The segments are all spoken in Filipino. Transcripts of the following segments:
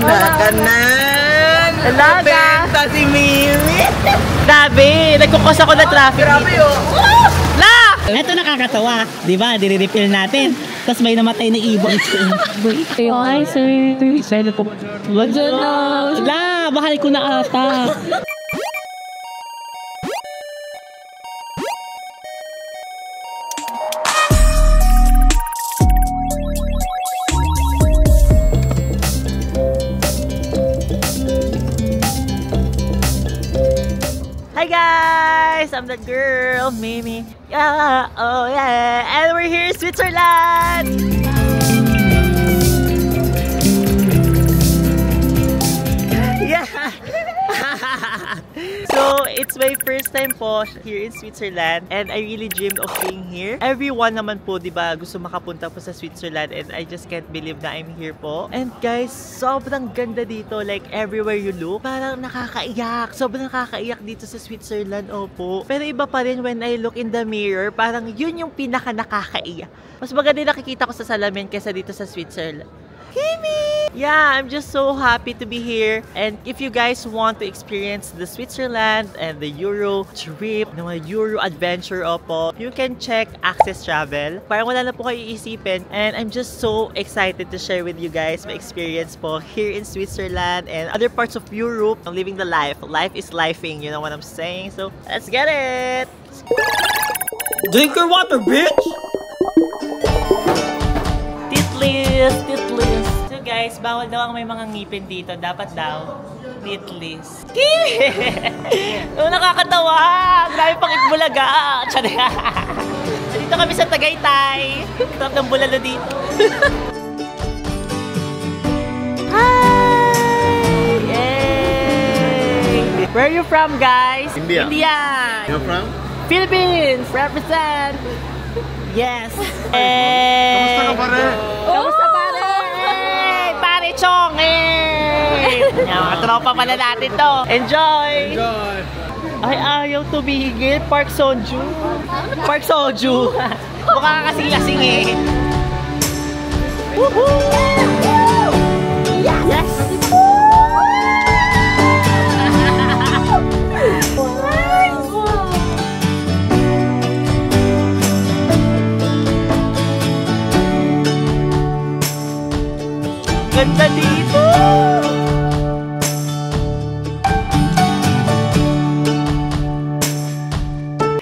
Nakanan! Talaga! Benta si Mimi! Grabe! Nagkukos ako ng traffic. Grabe oh! La! Ito nakakatawa, di ba? Dire-refill natin. Tapos may namatay na ibon. Ay, sir. Excited po. What's up? La, bahal ko na ata. Hi guys! I'm that girl, Mimi. Yeah, oh yeah. And we're here in Switzerland! Yeah! So, it's my first time po here in Switzerland and I really dreamed of being here. Everyone naman po, di ba, gusto makapunta po sa Switzerland and I just can't believe na I'm here po. And guys, sobrang ganda dito. Like, everywhere you look, parang nakakaiyak. Sobrang nakakaiyak dito sa Switzerland, opo. Pero iba pa rin when I look in the mirror, parang yun yung pinaka nakakaiyak. Mas maganda nakikita ko sa salamin kaysa dito sa Switzerland. Kimi! Yeah, I'm just so happy to be here. And if you guys want to experience the Switzerland and the Euro trip, the Euro adventure opo, you can check Access Travel. Parang wala na po kayo iisipin. And I'm just so excited to share with you guys my experience po here in Switzerland and other parts of Europe. I'm living the life. Life is lifing, you know what I'm saying? So, let's get it! Drink your water, bitch! Titlis! Titlis! So guys, bawal daw ang may mga ngipin dito. Dapat daw, titlis. Oh, nakakatawa! Grabe pang itbulaga! Dito kami sa Tagaytay. Top ng bulalo dito. Hi! Yay! Where are you from, guys? India. India! You're from? Philippines! Represent! Yes! Kamusta ka, pare? Kamusta, pare? Hey! Pare Chong! Hey! Mga tropa pala natin to. Enjoy! Enjoy! Ay, ayaw tumigil. Park Sonju. Park Sonju. Mukha ka kasing-lasing eh. Woohoo! Yes! Ganda dito!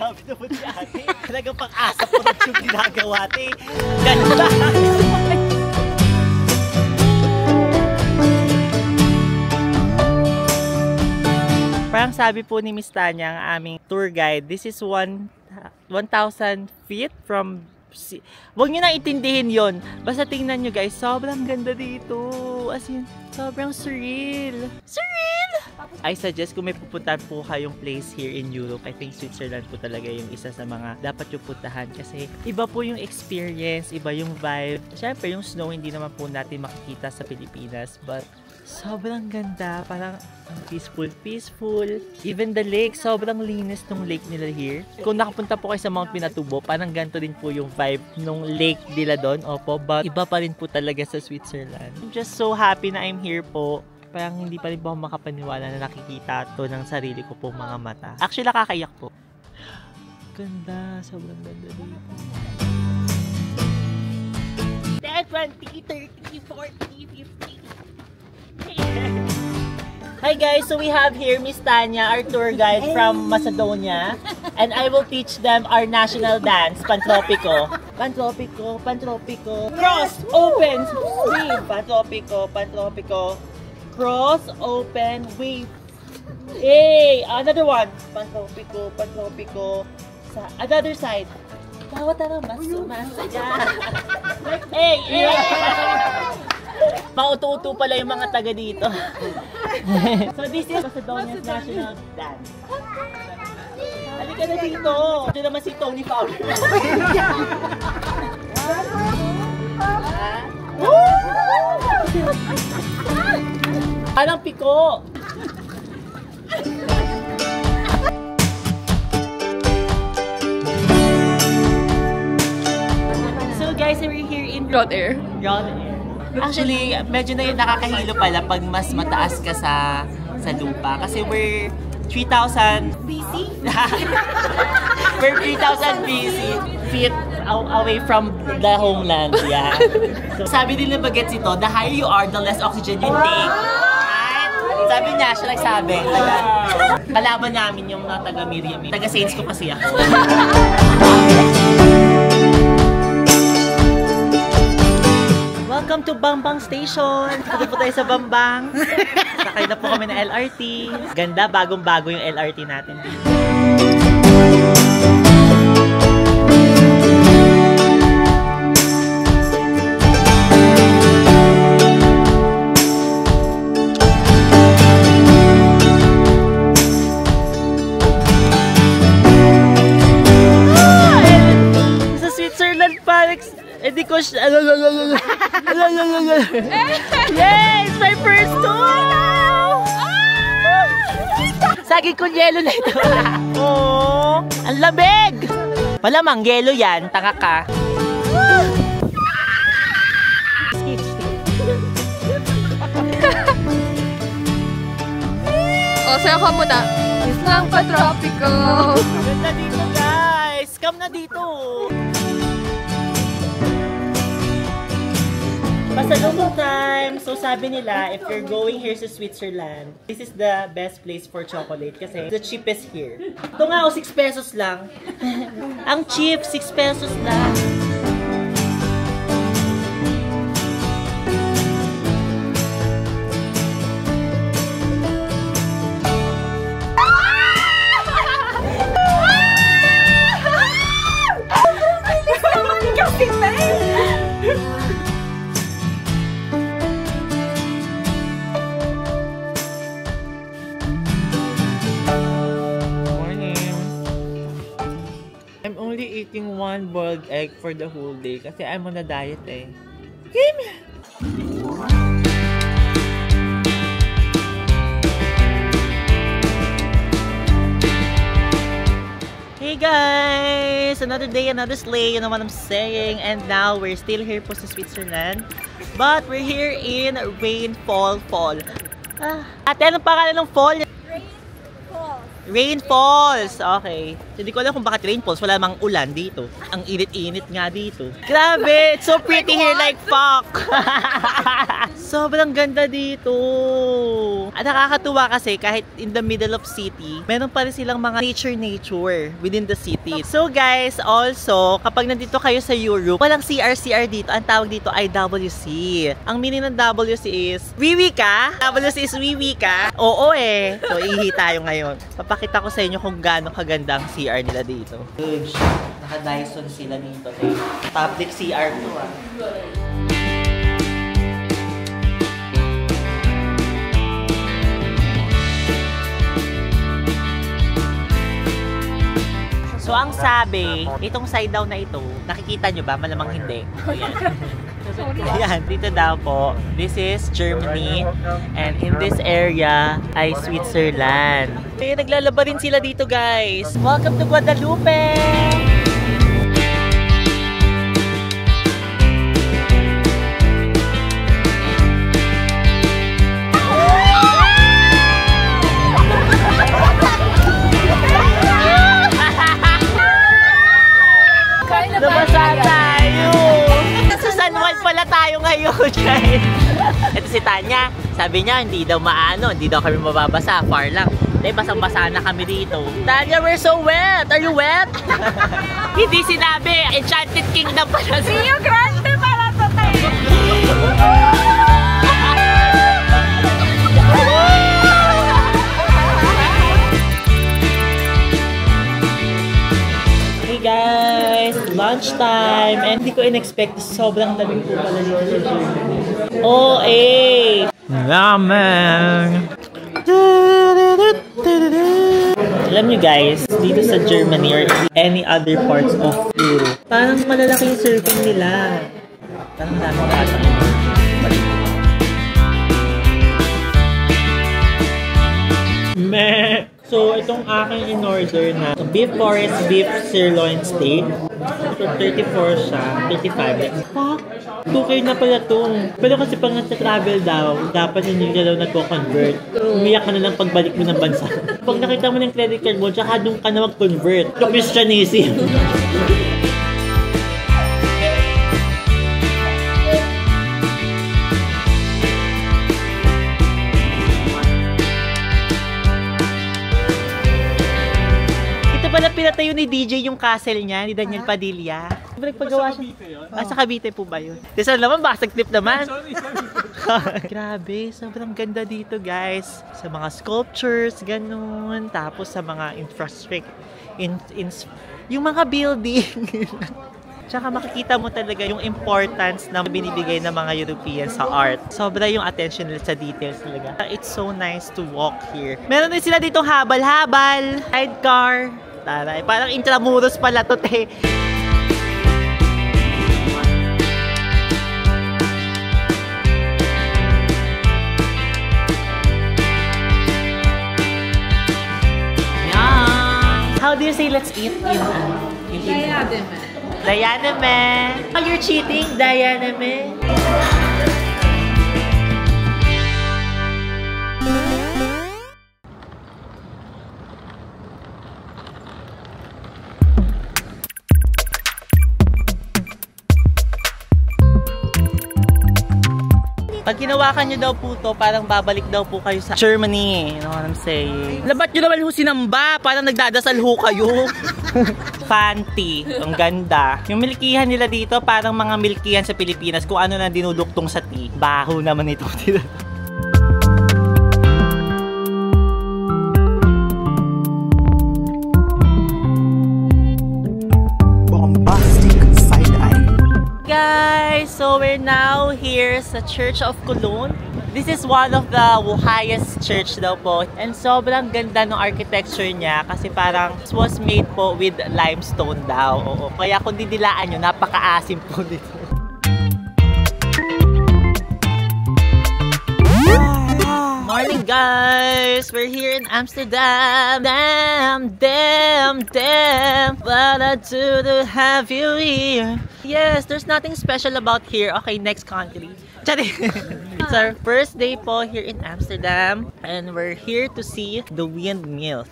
Sabi naman si ate, talagang pang-asa po na yung ginagawa, ate. Ganda! Parang sabi po ni Miss Tanya, ang aming tour guide, this is 1,000 feet from... Huwag nyo nang itindihin yon. Basta tingnan nyo guys, sobrang ganda dito. As in, sobrang surreal. Surreal! I suggest kung may pupuntahan po kayong place here in Europe, I think Switzerland po talaga yung isa sa mga dapat yung puntahan. Kasi iba po yung experience, iba yung vibe. Siyempre yung snow hindi naman po natin makikita sa Pilipinas. But sobrang ganda. Parang peaceful. Even the lake, sobrang linis ng lake nila here. Kung nakapunta po kayo sa Mount Pinatubo, parang ganito din po yung vibe ng lake nila doon. Opo, but iba pa rin po talaga sa Switzerland. I'm just so happy na I'm here po. Parang hindi pa rin po ako makapaniwala na nakikita to ng sarili ko po mga mata. Actually, nakakaiyak po. Ganda, sobrang ganda dito. 10, 20, 30, 40, 50. Hi guys, so we have here Miss Tanya, our tour guide from Macedonia, and I will teach them our national dance, Pantropico. Pantropico, Pantropico. Cross, open, wave. Pantropico, Pantropico. Cross, open, wave. Hey, another one. Pantropico, Pantropico. Sa another side. Bawat tara, mas. Hey, hey. Mauto-uto pala yung mga taga dito. So this is Macedonia's national dance. Halika na dito. Ito naman si Tony Fowler. Anong piko? So guys, we're here in Rot Air. Rot Air. Actually, medyo na nakakahilo pala pag mas mataas ka sa lupa. Kasi we're 3,000 BC? We're 3,000 BC feet away from the homeland. Yeah. So, sabi nila bagets ito, the higher you are, the less oxygen you take. Sabi niya, siya nagsabi. Kalaban namin yung mga taga-Miriam. Taga-Saints ko kasi ako. Welcome to Bambang Station! Dito po tayo sa Bambang. Sakay na po kami ng LRT. Ganda, bagong-bago yung LRT natin dito. Sa Switzerland pa, hindi ko siya... Yes! My first tour! Saging kong yelo na ito. Oh, ang lamig! Malamang yelo yan, tanga ka. O, sayo ka muna. Isang pa-tropico. Ganda dito, guys! Come na dito! Pasalubong time! So sabi nila, if you're going here sa Switzerland, this is the best place for chocolate kasi the cheapest here. Ito nga, 6 pesos lang. Ang cheap, 6 pesos lang. I'm only eating 1 boiled egg for the whole day kasi I'm on a diet eh. Hey guys! Another day, another sleigh, you know what I'm saying. And now, we're still here po sa Switzerland. But we're here in Rainfall Fall. Ate, anong pangalan ng fall? Rain Falls! Okay. Hindi ko alam kung bakit Rain Falls. Wala namang ulan dito. Ang init-init nga dito. Grabe! It's so pretty here like fuck! Sobrang ganda dito! At nakakatuwa kasi kahit in the middle of city, meron pa rin silang mga nature within the city. So guys, also, kapag nandito kayo sa Europe, walang CR dito. Ang tawag dito ay WC. Ang meaning ng WC is, wiwi ka? WC is wiwi ka? Oo eh. So, ihi tayo ngayon. Papakita ko sa inyo kung gaano kaganda ang CR nila dito. Good. Naka-Dyson sila dito. Public CR to ah. So ang sabi, itong side down na ito, nakikita nyo ba? Malamang hindi. Ayan. Ayan, dito daw po. This is Germany. And in this area ay Switzerland. Kaya naglalaba rin sila dito guys. Welcome to Guadalupe! Nabasa tayo! Sa San Juan pala tayo ngayon, guys. Ito si Tanya. Sabi niya, hindi daw maano, hindi daw kami mababasa. Far lang. Dahil basang-basa na kami dito. Tanya, we're so wet! Are you wet? Hindi sinabi. Enchanted Kingdom pala. Rio Grande pala to tayo. Guys, lunchtime and hindi ko in-expect sobrang lamig po pala dito sa Germany. Oh, eh! Ramen! Alam nyo guys, dito sa Germany or any other parts of Europe, parang malalaki yung serving nila. Parang daming bata. Meh! So, itong aking in-order na beef forest beef sirloin steak. So, 34 siya. 35. Fuck! 2K na pala to. Pero kasi pag nasa-travel daw, dapat hindi ka daw nagko-convert. Umiyak ka na lang pagbalik mo ng bansa. Pag nakita mo ng credit card mo, tsaka doon ka na mag-convert. To Christianism. Pala pinatayo ni DJ yung castle niya, ni Daniel Padilla. Nagpagawa siya. Sa Cavite po ba yun? Tapos naman, basag clip naman. Grabe, sobrang ganda dito guys. Sa mga sculptures, ganun. Tapos sa mga infrastructure, yung mga building. Tsaka makikita mo talaga yung importance na binibigay ng mga Europeans sa art. Sobra yung attention nila sa details talaga. It's so nice to walk here. Meron din sila ditong habal-habal, sidecar. Taray, parang intramuros pala to, te. Yeah. How do you say let's eat in Dayaname. Dayaname. Oh, you're cheating, Dayaname. Pag ginawakan nyo daw po to, parang babalik daw po kayo sa Germany. You know what I'm saying? Labat nyo naman ho sinamba, parang nagdadasal ho kayo. Fanty. Ang ganda. Yung milkihan nila dito, parang mga milkihan sa Pilipinas, kung ano na dinuduktong sa tea. Baho naman ito. Guys, so we're now here sa Church of Cologne. This is one of the highest church daw po. And sobrang ganda ng architecture niya kasi parang it was made po with limestone daw. Oo. Kaya kung didilaan nyo, napaka-asim po dito. Morning guys! We're here in Amsterdam. Damn. What a do to have you here. Yes, there's nothing special about here. Okay, next country. It's our first day po here in Amsterdam. And we're here to see the windmill.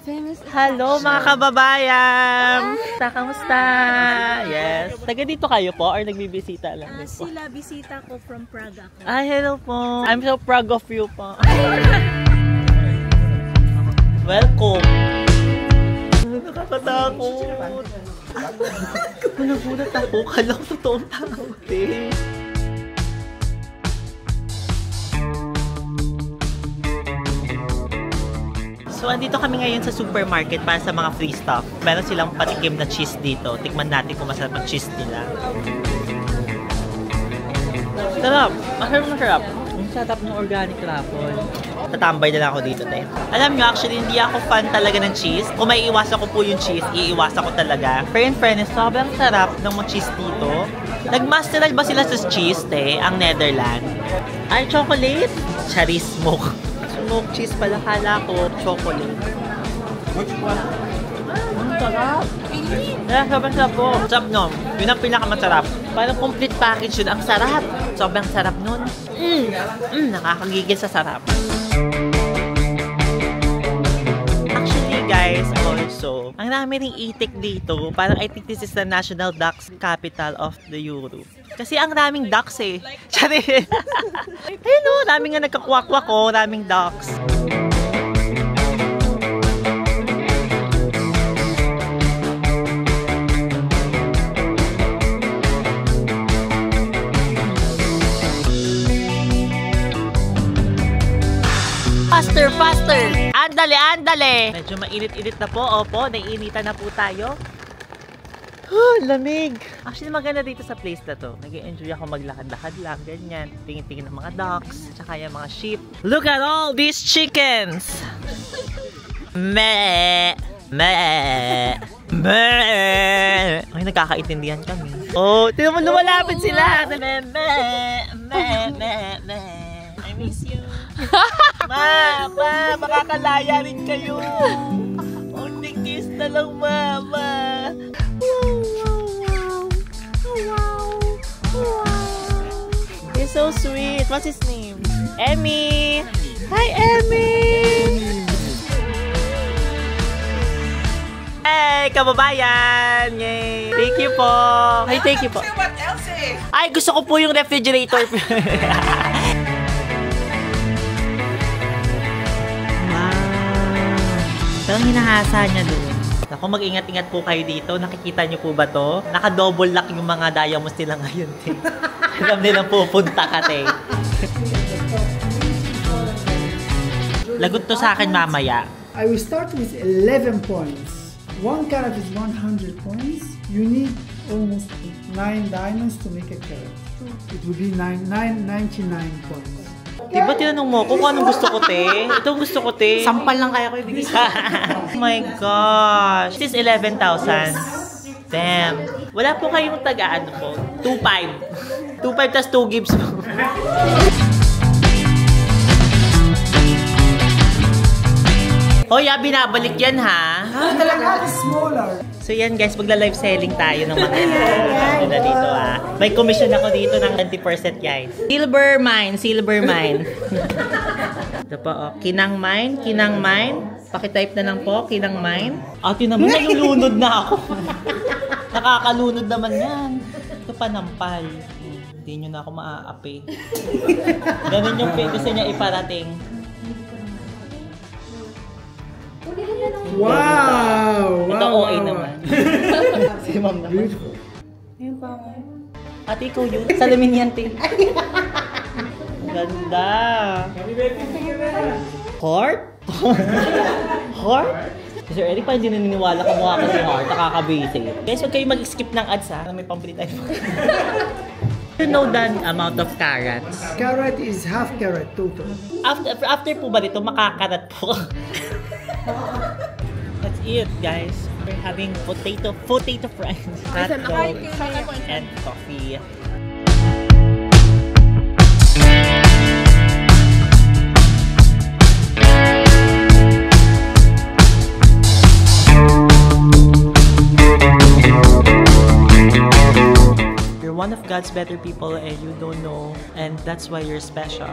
Hello mga kababayan! Kamusta? Yes. Taga dito kayo po or nagbibisita lang din po? Sila, bisita ko from Praga. Ay, hello po. I'm so proud of you po. Welcome. Nakakatakot. Nagulat ako. Kala ko totoong tao. So, andito kami ngayon sa supermarket para sa mga free stuff. Meron silang patikim na cheese dito. Tikman natin kung masarap ang cheese nila. Sarap! Masarap. Ang sarap ng organic raffle. Tatambay na lang ako dito, te. Alam nyo, actually, hindi ako fan talaga ng cheese. Kung may iwasan ko po yung cheese, iiwasan ko talaga. Pero in fairness, sobrang sarap ng mga cheese dito. Nag-masteral ba sila sa cheese, te? Ang Netherlands. Ay, chocolate? Cherry smoke. Smoke cheese pala, kala ko chocolate. Ang sarap. Sobrang sarap po. Sarap nun. Yun ang pinakamasarap. Parang complete package yun. Ang sarap. Sobrang sarap nun. Nakakagigil sa sarap. Actually guys, also, ang dami ring itik dito. Parang I think this is the national ducks capital of the Europe. Kasi ang daming ducks eh. Ayun o, daming nga nagkakwak-kwak o, daming ducks. Faster! Andale! Medyo mainit-init na po. Opo, naiinitan na po tayo. Lamig! Actually, maganda dito sa place na to. Nag-enjoy ako maglakad-lakad lang, ganyan. Tingin-tingin ng mga ducks, tsaka yung mga sheep. Look at all these chickens! Meh! Ay, nagkakaintindihan kami. Oh, tingnan mo, lumalapit sila! Meh! I miss you. Ma, makakalaya rin kayo. kiss na lang, mama. Wow. He's so sweet. What's his name? Emmy. Hi, Emmy. Hey, kababayan! Yay! Thank you po! Ay, thank you po! What else eh? Ay, gusto ko po yung refrigerator. Wow! Parang hinahasa niya doon. Ako, mag-ingat-ingat po kayo dito. Nakikita niyo po ba to? Naka-double lock yung mga diamonds nila ngayon. Alam nilang pupunta ka, te. Lagot to sa akin mamaya. I will start with 11 points. 1 carat is 100 points. You need almost 9 diamonds to make a carat. It will be 99 points. Diba tinanong mo kung anong gusto ko, te? Ito gusto ko, te. Sampal lang kaya ko ibigay sa oh my gosh. This is 11,000. Damn. Wala po kayong taga-ano po. 2.5. 2.5 tas 2 gives po. Hoy, binabalik yan, ha? Talaga, smaller. So yan guys, magla-live selling tayo ng mga na dito, ha? May commission ako dito ng 20% guys. Silver mine, silver mine. Ito po, oh. Kinang mine, kinang mine. Pakitype na lang po, kinang mine. Ate naman, nalulunod na ako. Nakakalunod naman yan. Ito panampal. Hindi nyo na ako maaapi. Ganun yung gusto niya iparating. Wow! Ito wow, OA wow. naman. Si ma'am naman. Ayun pa nga. Ate, ikaw yun. Salamin yan, te. Ganda. Heart? Heart? Sir Eric, pa hindi naniniwala ka mukha ko si Heart. Nakaka-basic. Guys, huwag kayo mag-skip ng ads, ha? May pambili tayo. You know the amount of carats? Carat is half carat total. After po ba dito, makakarat po. That's it, guys. We're having potato fries, hot dogs, and coffee. You're one of God's better people and you don't know, and that's why you're special.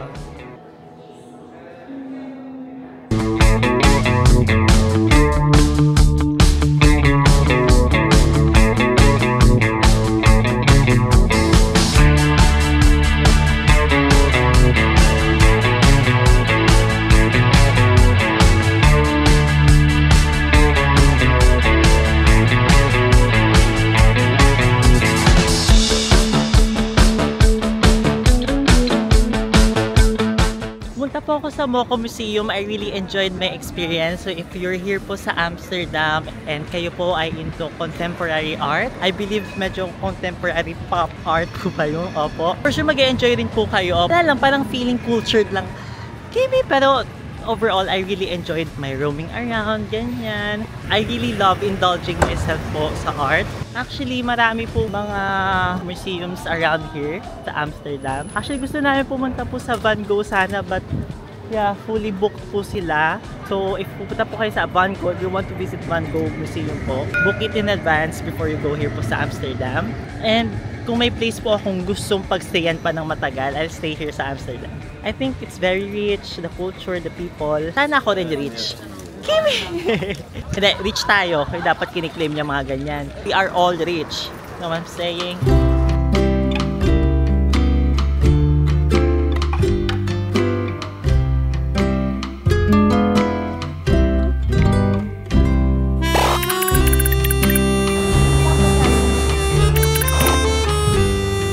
Pumunta po ako sa Moco Museum. I really enjoyed my experience. So if you're here po sa Amsterdam and kayo po ay into contemporary art, I believe medyo contemporary pop art po ba yun? Opo. For sure mag-enjoy rin po kayo. Wala lang, parang feeling cultured lang. Kimi, pero overall, I really enjoyed my roaming around, ganyan. I really love indulging myself po sa art. Actually, marami po mga museums around here sa Amsterdam. Actually, gusto namin pumunta po sa Van Gogh sana, but yeah, fully booked po sila. So, if pupunta po kayo sa Van Gogh, if you want to visit Van Gogh Museum po, book it in advance before you go here po sa Amsterdam. And kung may place po akong gustong pagstayan pa ng matagal, I'll stay here sa Amsterdam. I think it's very rich, the culture, the people. Sana ako rin rich. Kimi! Hindi, rich tayo. Kaya dapat kiniklaim niya mga ganyan. We are all rich. Know what I'm saying?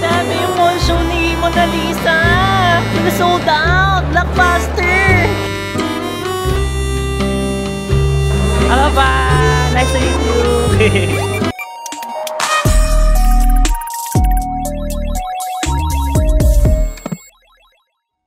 Dami yung mall show ni Mona Lisa! Sold out! Blockbuster! Bye-bye! Nice to meet you!